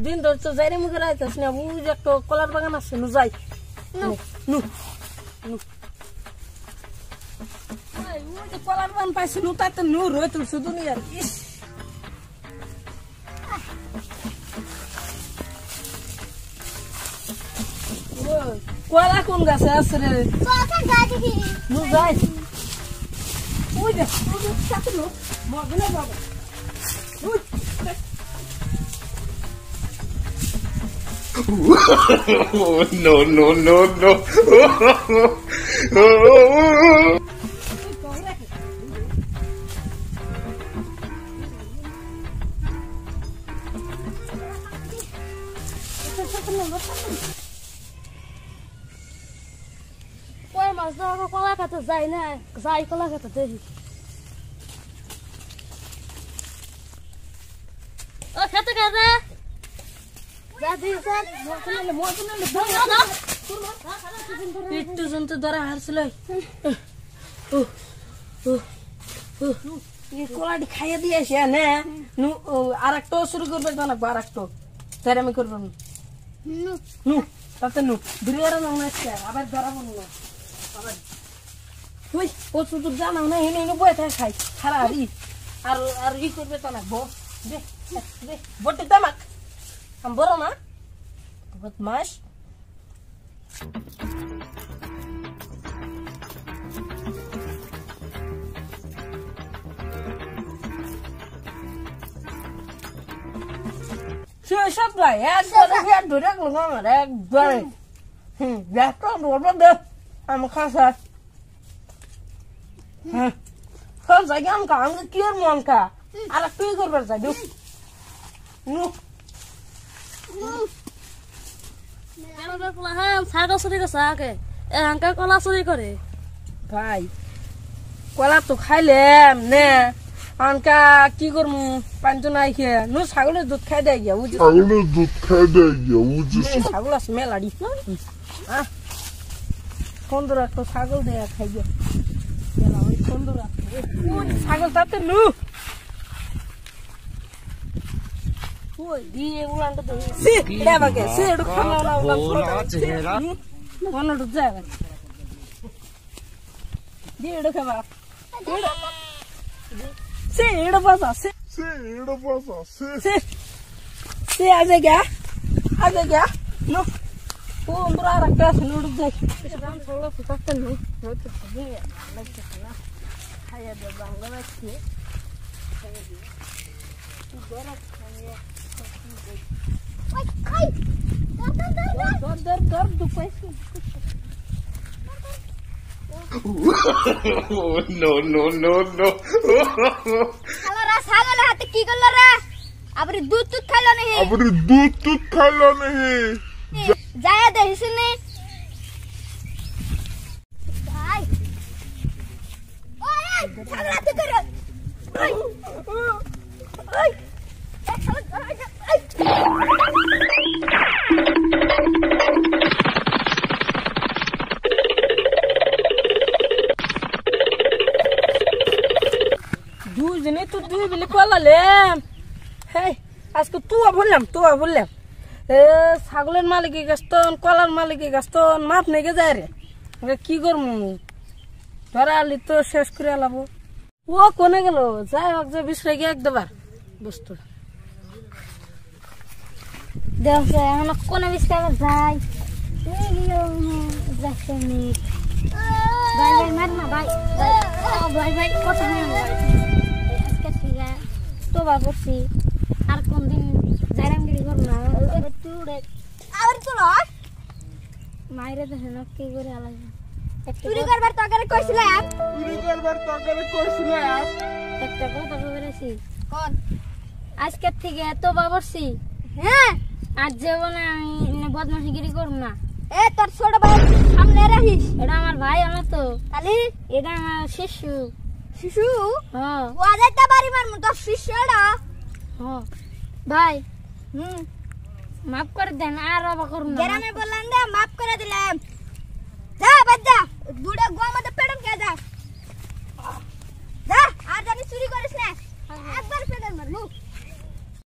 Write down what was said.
দিন ধরছো যাইরে মুখে রাইতাস না ওই যে একটা কলার বাগান আছে নু যাই নু নু নু ওই যে কলার বাগান পাইছি নু তাই তো নু রয়ে তুলছো দুনিয়ার ইস কলা কোন গাছে আছে রে নু যাই ওই যে সাথে নু মগনে বাবা Oh, no, no, no, no. কই মাছ ধরা কলা খেতে যাই না যাই কলা খেতে দেখি ও খেতে খেতে একটু জন্তু ধরা হারছিল কলাটি খাইয়ে দিয়েছি না আর একটা শুরু করবে তো না আর একটা তাই আমি করবো নু তাতে নু বিরিয়ার আবার ধরাবো না আবার ওই ও শুধু জানাও না এনে এনে বয়ে থাকে খাই খারাপ আর আর ই করবে তো না দে দে বটে তামাক আমি বড় না বদমাশ সব ভাই একবারে ধরে রাখলো আমার একবারে একটা ধরবো দে আমি খাসা হ্যাঁ সব জায়গায় আমি আমাকে কি আর মন খা আর একটু করবার চাই নু ভাই কলা তো খাইলাম নে আনকা কি করমু পাঞ্চ নাই খেয়ে নু ছাগলের দুধ খাই দেয় গিয়া ছাগল আছে মেলাড়ি সুন্দর একটা ছাগল দেয়া খাই গিয়া সুন্দর ছাগল তাতে নু ওই দিয়ে উলানটা তো সে দেবাকে সে এডু খানা না উলান কোনটো যাবে দিয়ে এডু খাবা সে এডু পাসা সে আজে গয়া নো ও আমরা রাখতে নুডু যাই রাম ছাগল ফুটাতে নো হয়তো খুবই লাগছে না খাইয়া দে বাংলা রাখছি Oh, no, no, no, no. ছাগলের হাতে কি করলো রে আবার দুধ খাইলো নাহি যায় দেখিস নি ভাই ওই ছাগল হাতে করে ওই দুজনে তো দুই বেলে কলালাম হ্যাঁ আজকে তুয়া বললাম ছাগলের মালিকে গাছতন কলার মালিকে গাছতন মাপ নেগে যায় রে কি করবো ধরা আলি তো শেষ করে আলাবো ও কোনে গেল যাই হোক যে বিশ্রে গিয়ে একবার বস্তু দেখ এখন কোনে বিস্তার যাই ভাই মার না ভাই কথা আজকে ঠিক আছে তো ভাবছি আর কোন দিন জারামগিরি করব না তুড়ে আবার চলো মাইরে দেখেন কি করে আলাদা চুরি করবার তকারে কইছিলাম একটা কথা বলেছি কোন আজকে থেকে এত ভাবছি হ্যাঁ আজ জীবনে আমি বদমাশিগিরি করব না এ তোর ছোট ভাই সামনে রাখিস এটা আমার ভাই আমার তো খালি এটা আমার শিশু হ্যাঁ ও আজাইতা বাড়ি মারমু তোর শিশুটা হ্যাঁ ভাই মাফ করে দেন আর বাবা করুন না গ্রামে বললাম দে মাফ করে দিলাম যা বাচ্চা দুড়ে গোয়া মধ্যে পেড়ন কে যা আর জানি চুরি করিস না একবার পেড়ন মারলু